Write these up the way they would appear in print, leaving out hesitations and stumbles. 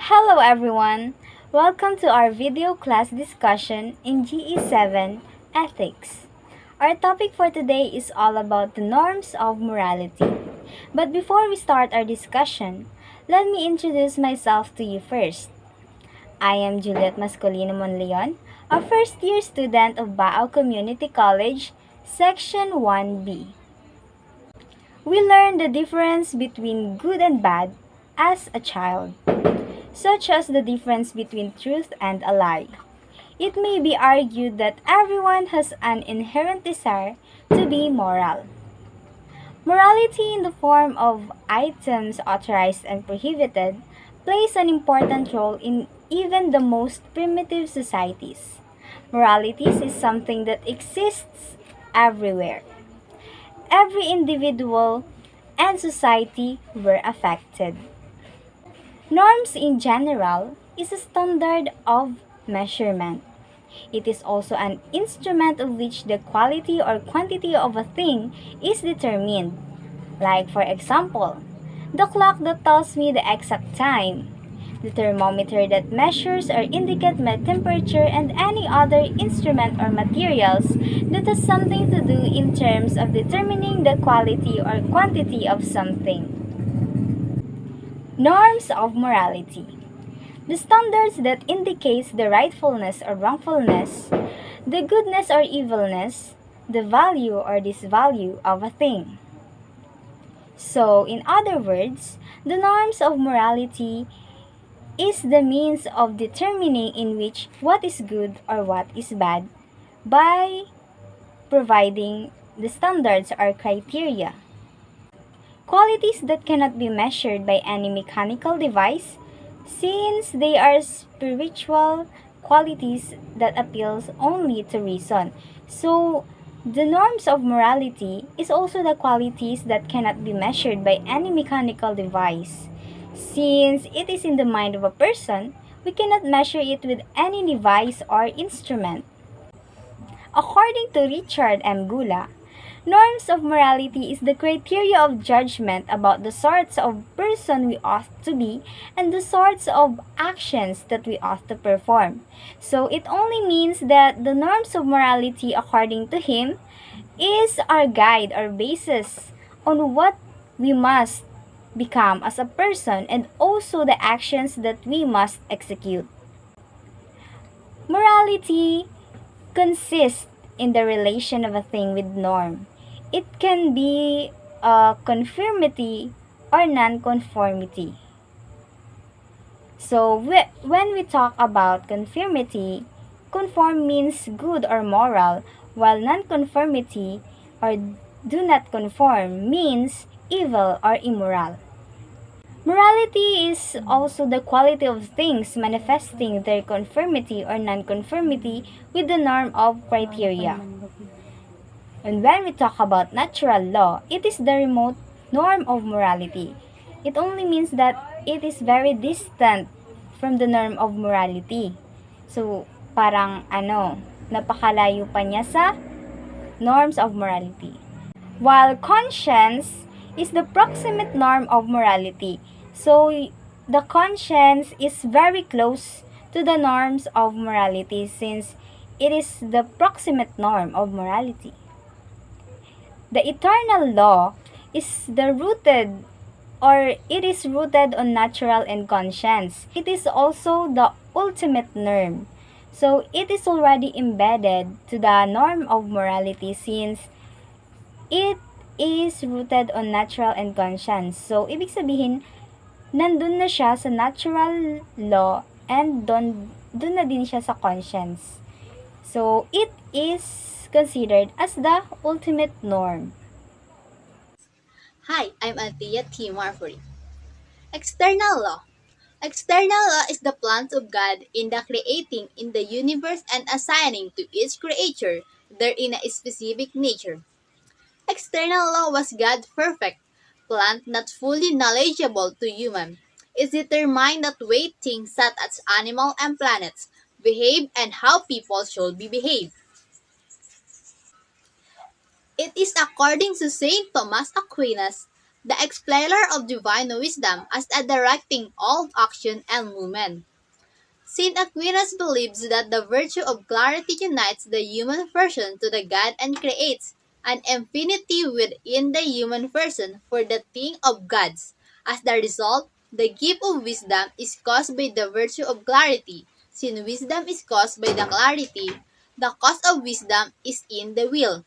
Hello everyone! Welcome to our video class discussion in GE7 Ethics. Our topic for today is all about the norms of morality. But before we start our discussion, let me introduce myself to you first. I am Juliet Mascolino Monleon, a first year student of Baao Community College, Section 1B. We learned the difference between good and bad as a child, such as the difference between truth and a lie. It may be argued that everyone has an inherent desire to be moral. Morality in the form of items authorized and prohibited plays an important role in even the most primitive societies. Morality is something that exists everywhere. Every individual and society were affected. Norms in general is a standard of measurement. It is also an instrument of which the quality or quantity of a thing is determined. Like for example, the clock that tells me the exact time, the thermometer that measures or indicates my temperature, and any other instrument or materials that has something to do in terms of determining the quality or quantity of something. Norms of morality. The standards that indicates the rightfulness or wrongfulness, the goodness or evilness, the value or disvalue of a thing. So, in other words, the norms of morality is the means of determining in which what is good or what is bad by providing the standards or criteria. Qualities that cannot be measured by any mechanical device, since they are spiritual qualities that appeals only to reason. So, the norms of morality is also the qualities that cannot be measured by any mechanical device. Since it is in the mind of a person, we cannot measure it with any device or instrument. According to Richard M. Gula, norms of morality is the criteria of judgment about the sorts of person we ought to be and the sorts of actions that we ought to perform. So it only means that the norms of morality, according to him, is our guide or basis on what we must become as a person and also the actions that we must execute. Morality consists in the relation of a thing with norm. It can be a conformity or non-conformity. So when we talk about conformity, conform means good or moral, while non-conformity or do not conform means evil or immoral. Morality is also the quality of things manifesting their conformity or non-conformity with the norm of criteria. And when we talk about natural law, it is the remote norm of morality. It only means that it is very distant from the norm of morality. So, parang napakalayo pa niya sa norms of morality. While conscience is the proximate norm of morality. So, the conscience is very close to the norms of morality since it is the proximate norm of morality. The eternal law is it is rooted on natural and conscience. It is also the ultimate norm. So it is already embedded to the norm of morality since it is rooted on natural and conscience. So ibig sabihin, nandun na siya sa natural law and dun na din siya sa conscience. So it is considered as the ultimate norm. Hi, I'm Althea T. Marfori. External law. External law is the plans of God in the creating in the universe and assigning to each creature therein a specific nature. External law was God's perfect plan, not fully knowledgeable to human. It determined that way things such as animal and planets behave and how people should be behaved. It is according to Saint Thomas Aquinas the explainer of divine wisdom as a directing all action and movement. Saint Aquinas believes that the virtue of clarity unites the human person to the God and creates an infinity within the human person for the thing of God's. As the result, the gift of wisdom is caused by the virtue of clarity. Since wisdom is caused by the clarity, the cause of wisdom is in the will.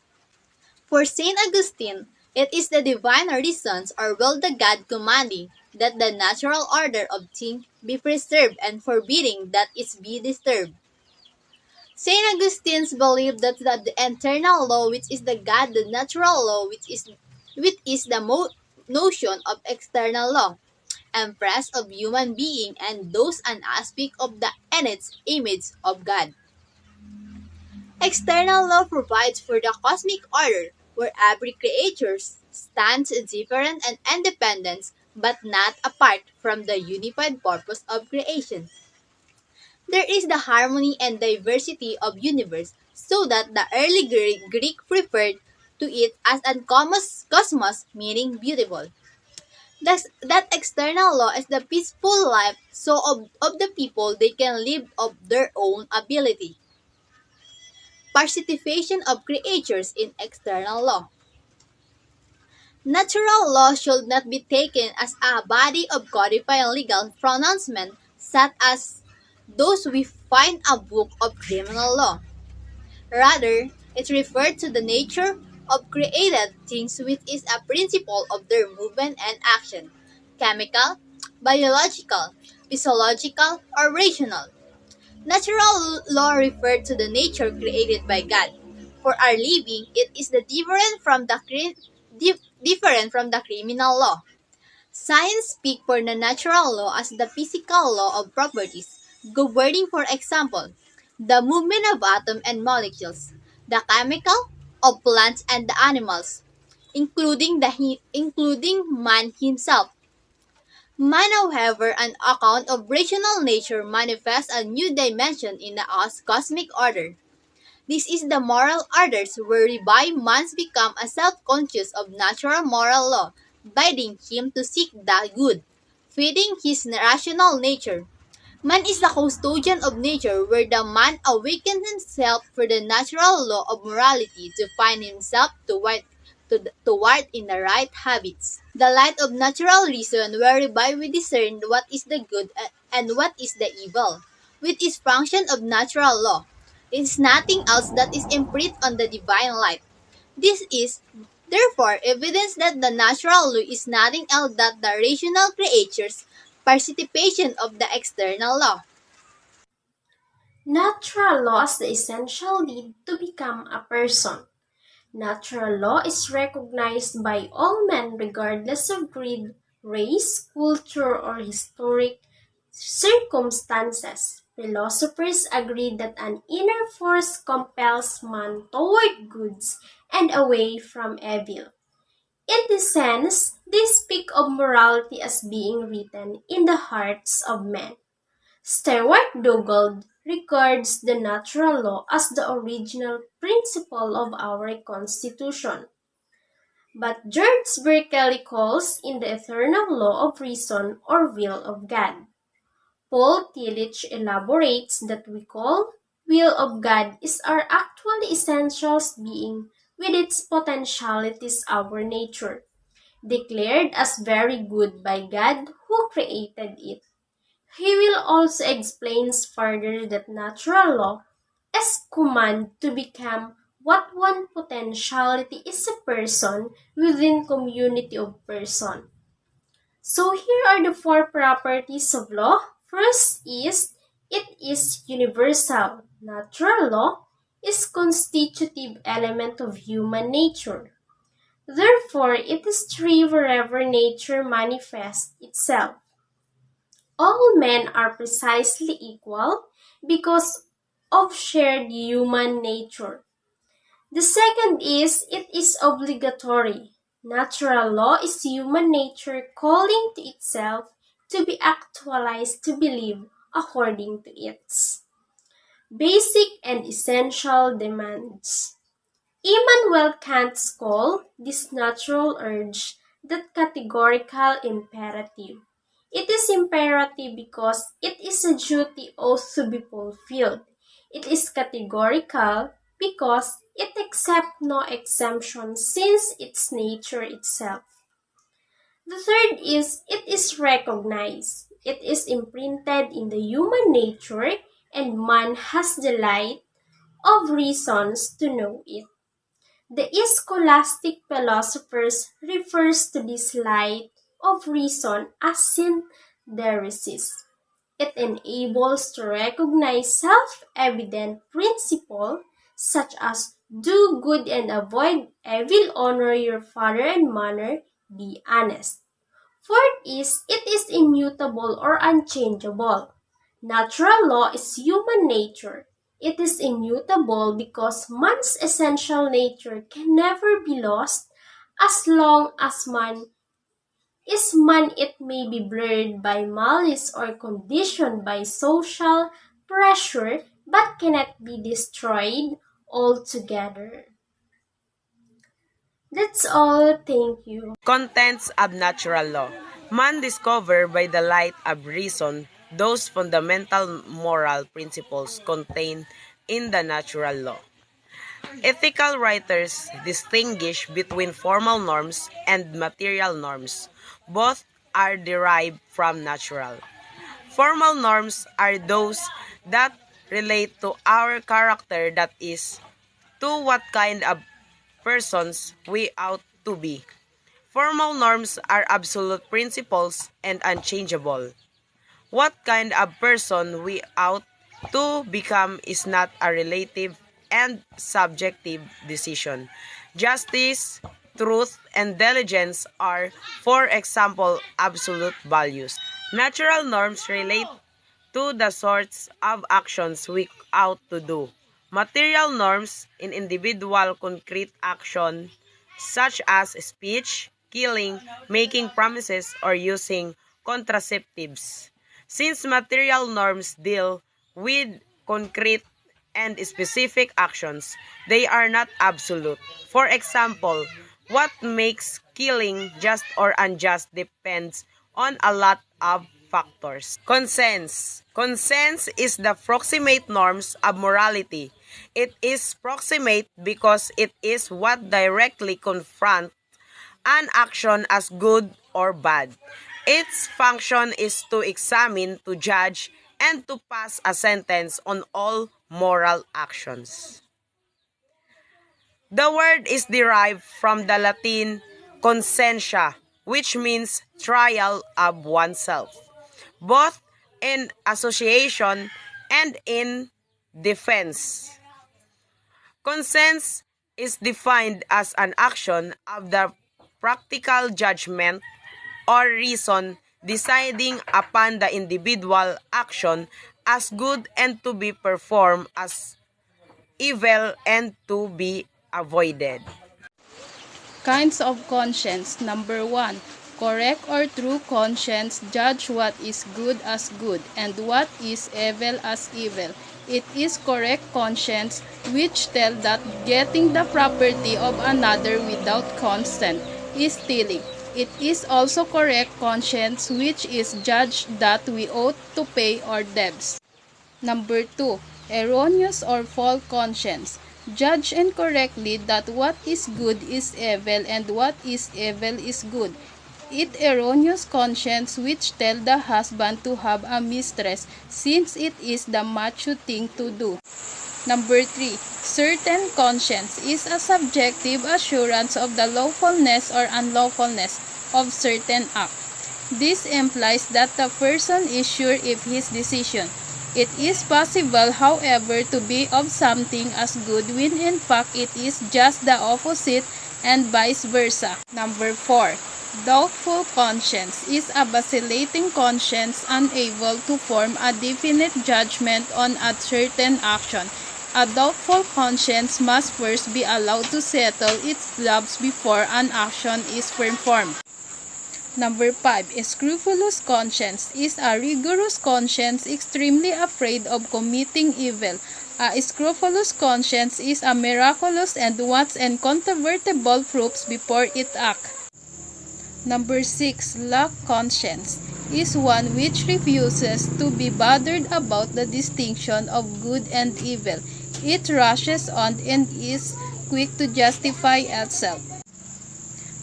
For Saint Augustine, it is the divine reasons or will the God commanding that the natural order of things be preserved and forbidding that it be disturbed. Saint Augustine believed that the eternal law which is the God, the natural law which is the notion of external law, empress of human being and those an aspect of the innate image of God. External law provides for the cosmic order, where every creature stands different and independent, but not apart from the unified purpose of creation. There is the harmony and diversity of universe, so that the early Greek referred to it as an cosmos, meaning beautiful. Thus, that external law is the peaceful life so of the people they can live of their own ability. Participation of creatures in external law. Natural law should not be taken as a body of codified legal pronouncement such as those we find a book of criminal law. Rather, it refers to the nature of created things which is a principle of their movement and action, chemical, biological, physiological, or rational. Natural law referred to the nature created by God. For our living, it is the different from the criminal law. Science speaks for the natural law as the physical law of properties, governing, for example, the movement of atoms and molecules, the chemical of plants and the animals, including man himself. Man, however, an account of rational nature manifests a new dimension in the cosmic order. This is the moral orders whereby man becomes a self-conscious of natural moral law, bidding him to seek the good, feeding his rational nature. Man is the custodian of nature, where the man awakens himself for the natural law of morality to find himself toward in the right habits. The light of natural reason, whereby we discern what is the good and what is the evil, which is function of natural law. It is nothing else that is imprinted on the divine light. This is, therefore, evidence that the natural law is nothing else than the rational creature's participation of the external law. Natural law is the essential need to become a person. Natural law is recognized by all men regardless of creed, race, culture, or historic circumstances. Philosophers agree that an inner force compels man toward goods and away from evil. In this sense, they speak of morality as being written in the hearts of men. Stewart Dugald regards the natural law as the original principle of our Constitution. But George Berkeley calls in the eternal law of reason or will of God. Paul Tillich elaborates that we call will of God is our actual essential being with its potentialities our nature, declared as very good by God who created it. He will also explains further that natural law is command to become what one potentiality is a person within community of person. So here are the four properties of law. First is it is universal. Natural law is constitutive element of human nature. Therefore, it is true wherever nature manifests itself. All men are precisely equal because of shared human nature. The second is it is obligatory. Natural law is human nature calling to itself to be actualized to believe according to its basic and essential demands. Immanuel Kant's call this natural urge that categorical imperative. It is imperative because it is a duty oath to be fulfilled. It is categorical because it accepts no exemption since its nature itself. The third is it is recognized. It is imprinted in the human nature and man has the light of reasons to know it. The scholastic philosophers refers to this light of reason as synderesis. It enables to recognize self-evident principles such as do good and avoid evil, honor your father and mother, be honest. Fourth is it is immutable or unchangeable. Natural law is human nature. It is immutable because man's essential nature can never be lost as long as man is man. It may be blurred by malice or conditioned by social pressure but cannot be destroyed altogether. That's all. Thank you. Contents of natural law. Man discover by the light of reason those fundamental moral principles contained in the natural law. Ethical writers distinguish between formal norms and material norms. Both are derived from natural. Formal norms are those that relate to our character, that is, to what kind of persons we ought to be. Formal norms are absolute principles and unchangeable. What kind of person we ought to become is not a relative and subjective decision. Justice, truth, and diligence are, for example, absolute values. Natural norms relate to the sorts of actions we ought to do. Material norms in individual concrete action such as speech, killing, making promises, or using contraceptives. Since material norms deal with concrete and specific actions, they are not absolute. For example, what makes killing just or unjust depends on a lot of factors. Conscience. Conscience is the proximate norms of morality. It is proximate because it is what directly confronts an action as good or bad. Its function is to examine, to judge, and to pass a sentence on all moral actions. The word is derived from the Latin conscientia, which means trial of oneself, both in association and in defense. Conscience is defined as an action of the practical judgment or reason deciding upon the individual action as good and to be performed, as evil and to be avoided. Kinds of conscience. Number 1. Correct or true conscience judge what is good as good and what is evil as evil. It is correct conscience which tell that getting the property of another without consent is stealing. It is also correct conscience which is judged that we ought to pay our debts. Number 2. Erroneous or false conscience. Judge incorrectly that what is good is evil and what is evil is good. It erroneous conscience which tell the husband to have a mistress since it is the macho thing to do. Number 3. Certain conscience is a subjective assurance of the lawfulness or unlawfulness of certain act. This implies that the person is sure of his decision. It is possible, however, to be of something as good when in fact it is just the opposite and vice versa. Number 4. Doubtful conscience is a vacillating conscience unable to form a definite judgment on a certain action. A doubtful conscience must first be allowed to settle its doubts before an action is performed. Number 5. Scrupulous conscience is a rigorous conscience extremely afraid of committing evil. A scrupulous conscience is a miraculous and wants incontrovertible proofs before it acts. Number 6. Lack conscience is one which refuses to be bothered about the distinction of good and evil. It rushes on and is quick to justify itself.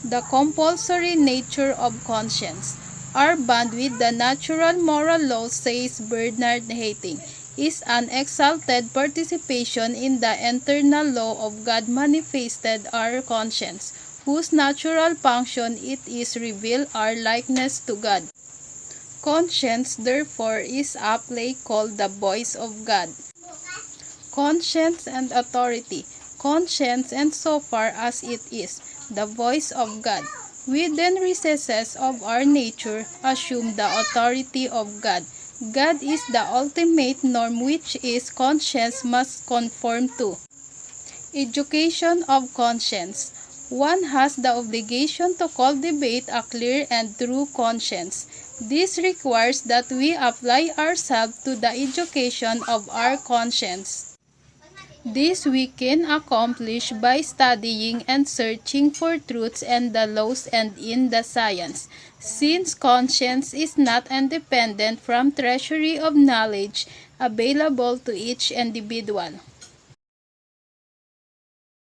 The compulsory nature of conscience, are bound with the natural moral law, says Bernard Haitink, is an exalted participation in the eternal law of God manifested our conscience, whose natural function it is revealed our likeness to God. Conscience, therefore, is aptly called the voice of God. Conscience and authority. Conscience, and so far as it is the voice of God, within recesses of our nature, assume the authority of God. God is the ultimate norm which is conscience must conform to. Education of conscience. One has the obligation to cultivate a clear and true conscience. This requires that we apply ourselves to the education of our conscience. This we can accomplish by studying and searching for truths and the laws and in the science, since conscience is not independent from treasury of knowledge available to each individual.